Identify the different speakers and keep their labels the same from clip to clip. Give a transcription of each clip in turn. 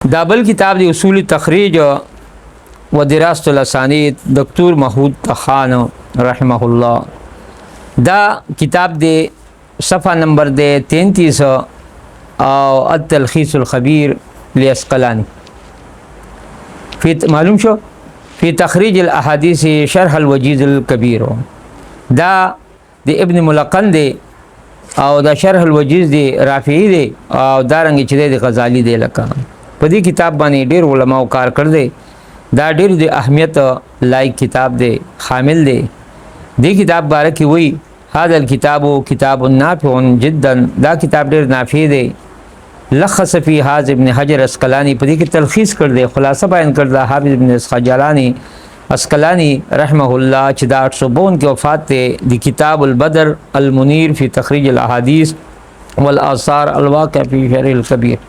Speaker 1: دا بل کتاب دی اصول تخریج و دراسة الاسانید دکتور محمود خان رحمه الله. دا کتاب دی صفحہ نمبر دے 33 او التلخیص الخبیر لاسقلانی معلوم شو فی تخریج الاحادیث شرح الوجیز الکبیر. دا دی ابن ملقن دی او دا شرح الوجیز دی رافعی دی او دارنگی چی دی غزالی دی لکا په دې کتاب باندې ډېر علماء کار کړ دي. دا ډېر د اهمیت لایق کتاب دی، حامل دی. دې کتاب باره کې وایي هذا الكتاب کتاب نافع جدا. دا کتاب ډېر نافع دی. لخص فی حافظ ابن حجر اسقلانی په دې کې تلخیص کړ دی، خلاصه بیان کړ دا حافظ ابن اسقلانی رحمه الله چې دا 852 کې وفات دی. د کتاب البدر المنیر فی تخریج الاحادیث والآثار الواقع فی شرح الکبیر.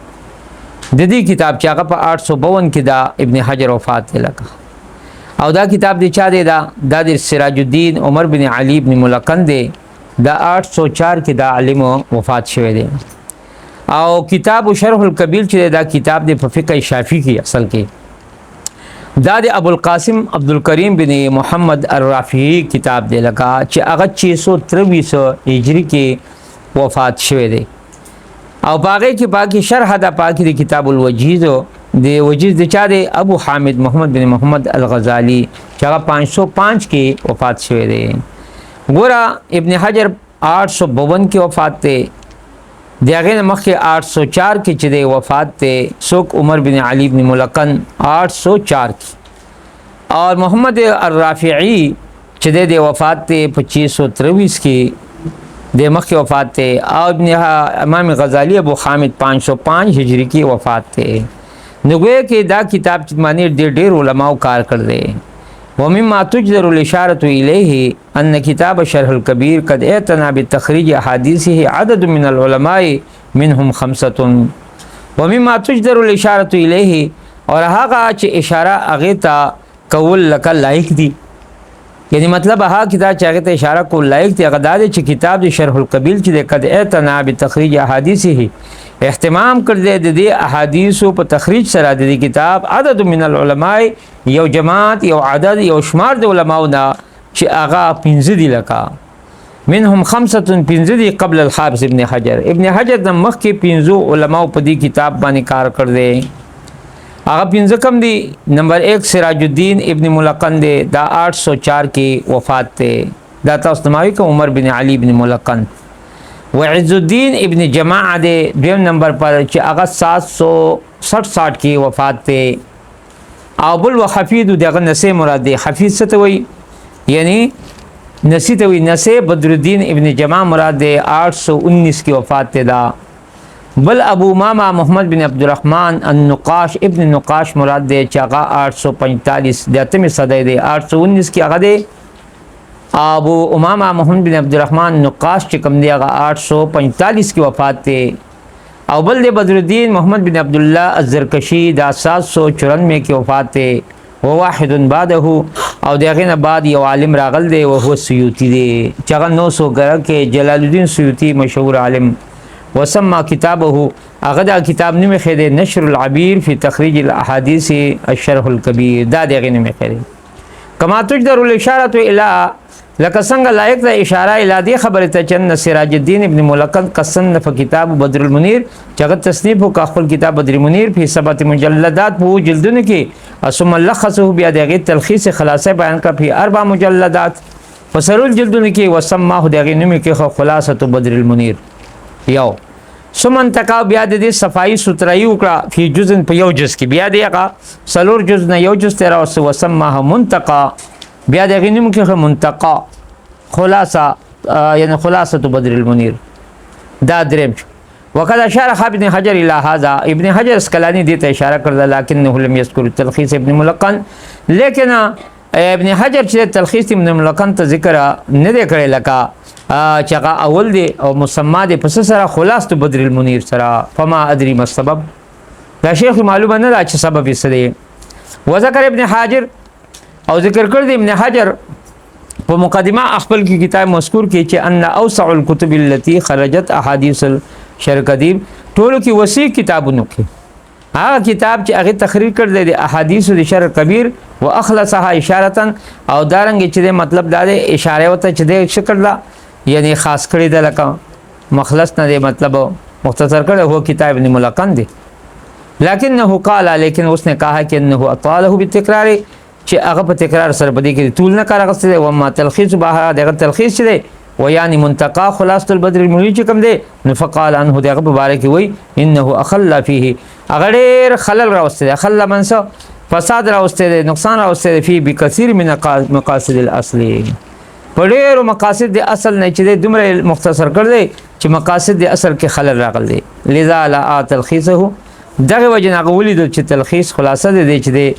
Speaker 1: د دې کتاب چې هغه په 852 کې دا ابن حجر وفات لکه او دا کتاب دی چا دی دا د سراج الدین عمر بن علی بن ملقن دی. دا 804 کې دا عالم وفات شوی دی. او کتاب شرح الکبیر چې دا کتاب دی په فقه شافعی کې اصل کې دا د ابو القاسم عبدالکریم بن محمد الرافعی کتاب دی لکه چې هغه 623 هجری کې وفات شوی دی. او باغی کی باقی شرح دا پاکی دی کتاب الوجیز دی وجیز دی چا دی ابو حامد محمد بن محمد الغزالی چاگا 505 کی وفات شوئے دی. گورا ابن حجر 852 کی وفات تے دیاغین مخی 804 کی چدے وفات تے سوک عمر بن علی بن ملقن 804 کی اور محمد الرافعی چدے دی وفات تے 2523 کی دے مخی وفات تے. اور ابن امام غزالی ابو حامد 505 ہجری کی وفات تے. نگوئے کہ دا کتاب چتمانی دیر علماء کار کر دے. ومما تجدر الاشارة الیہ ان کتاب شرح الکبیر قد اعتنا بتخریج احادیثہ عدد من العلماء منہم 5. ومما تجدر الاشارة الیہ اور ہاگا چ اشارہ اغیتا قول لکا لائق دی. یعنی مطلب ہا کتاب چاہے ته اشاره کو لایق دی غداد چې کتاب د شرح الکبیر چې د قد اعتنا بتخریج احادیثه اهتمام کړ دې د احادیثو په تخریج سره د کتاب عدد من العلماء یو جماعت یو عدد یو شمار د علماو نه چې هغه 15 دی لکا منهم 15 دی قبل الحافظ ابن حجر. ابن حجر د مخ کې 15 علماو په دې کتاب باندې کار کړ دې. هغه 15 کم دی. نمبر 1 سراج الدین ابن ملقن دی دا 804 کی وفات تے. دا تاسو تماوی که عمر بن علی بن ملقن. وعز الدین ابن جماع دی دویم نمبر پر چې هغه 760 کی وفات تے. او بل و حفید دغه نسی مراد دی. حفید څه ته وایي یعنی نسی ته وایي. نسی بدر الدین ابن جماع مراد دی 819 کی وفات تے. دا بل ابو امامہ محمد بن عبدالرحمن النقاش ابن نقاش مراد دے چاگا 845 دیتمی صدی دے 819 کی آگا دے. ابو امامہ محمد بن عبدالرحمن نقاش چکم دے آگا 845 کی وفات دے. او بل دے بدر الدین محمد بن عبداللہ الزرکشی دا 794 کی وفات دے. وواحد بعدہو او دیغین بعد یو عالم راغل دے وہو سیوتی دے چاگا 911 کے جلال الدین سیوتی مشہور عالم. وسمى كتابه اغدا کتاب نمی خیده نشر العبیر فی تخریج الاحادیث الشرح الکبیر. دا دیغی نمی خیده کما تجدر الاشارة الى لکه څنګه لایق دا اشاره الى دی خبرته چن سراج الدین ابن ملقن قصنف کتاب بدر المنیر چغت تصنیف کا خپل کتاب بدر المنیر فی 7 مجلدات په جلدونه کې ثم لخصه بیا دیغی تلخیص خلاصه بیان کا فی 4 مجلدات فسرول جلدونه کې وسماه دیغی نمی کې خلاصه بدر المنیر یو سمن تکاو بیا د دې صفائی سترایی وکړه فی جزء په یو جز کې بیا دی هغه سلور جز نه یو جز تیرا وسمه منتقا بیا د غنیم کې منتقا خلاصه یعنی خلاصه بدر المنیر. دا دریم وقد اشار ابن حجر الى هذا ابن حجر اسقلانی دې ته اشاره کړل لکنه لم یذکر تلخیص ابن ملقن لیکن ابن حجر چې تلخیص ابن ملقن ته ذکر نه دی کړی لکه چاگا اول دی او مسمى دی پس سرا خلاص بدر المنیر سرا فما ادری ما السبب. دا شیخ معلومه نه دا چې سبب یې څه دی. وذکر ابن حجر او ذکر کړ دی ابن حجر په مقدمه خپل کی کتاب مذکور کې چې ان اوسع الكتب التي خرجت احاديث الشرح القديم ټولو کې وسیع کتابونو کې هغه کتاب چې هغه تخریر کړ دی د احادیث د شرح کبیر واخلصها اشاره او دارنګ چې مطلب دا دی اشاره وته چې د شکر دا یعنی خاص کړی د لکه مخلص نه دی مطلب مختصر کړ هو کتاب ابن ملقن دی لکنه قال لیکن اس نے کہا کہ انه اطاله بالتکرار چې هغه په تکرار سره بدی کې طول نه کار غسته او ما تلخیص به دغه تلخیص چي دی و یعنی منتقا خلاصه البدر المنیر چې کوم دی نو فقال عنه دغه مبارک وی انه اخل فيه هغه ډېر خلل راوسته خلل منسو فساد راوسته نقصان راوسته فی بکثیر من مقاصد الاصل په ډېر مقاصد د اصل نه چې دومره مختصر کړ دی چې مقاصد د اصل کې خلل راغلی لذا لا تلخیصه دغه وجه نه ولید چې تلخیص خلاصه دی چې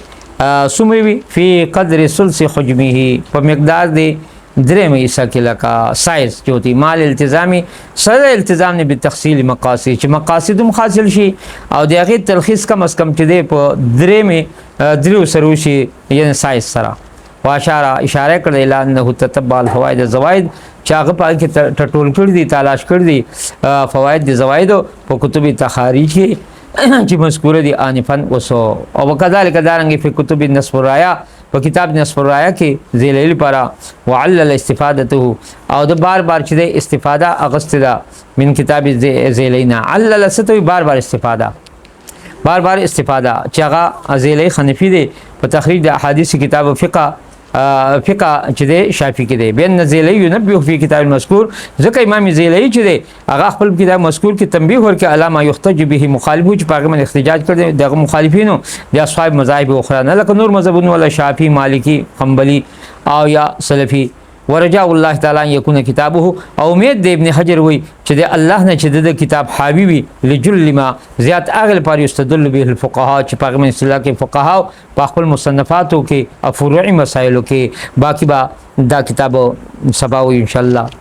Speaker 1: سموي فی قدر ثلث حجمه په مقدار دی درې مېسا کې لکه سایز چوتي مال التزامي سره التزام نه به تفصیل مقاصد چې مقاصد هم حاصل شي او دغه تلخیص کم از کم چې دی په درې سره شي یعنی سایز سره واشاره اشاره کړل اعلان انه تتبع الفوائد الزوائد چې هغه په کې ټټول کړی دي تلاش کړی دي فواید د زوائد په کتب تخاریج کې چې مذکور دي انفن وسو او وکذالک دارنګ په کتب نصب الرایا په کتاب نصب الرایا کې ذیل لپاره وعلل استفادته او د بار چې د استفاده اغستدا من کتاب ذیلینا علل ستوي بار استفاده بار استفاده چې هغه ذیلی خنفی دی په تخریج د احادیث کتاب فقه چې د شافعی کې دی بین ذیلی ينبه فی کتاب المذکور ځکه امام ذیلی چې دی هغه خپل کتاب مذکور کې تنبیه ورکړي علامه یحتج به مخالفو چې پاګه من احتجاج کړي دغه مخالفینو د اصحاب مذاهب اخرى نه لکه نور مذهبونه ولا شافعی مالکی حنبلی او یا سلفی ورجاء الله تعالی یکون کتابه او امید د ابن حجر وی چې د الله نه چې د کتاب حاوی وي لجل ما زیات اغل پر یستدل به الفقهاء چې پاګه من اصطلاح کې فقها په خپل مصنفاتو کې او فروعي مسایلو کې باقی با دا کتاب سبا ان شاء الله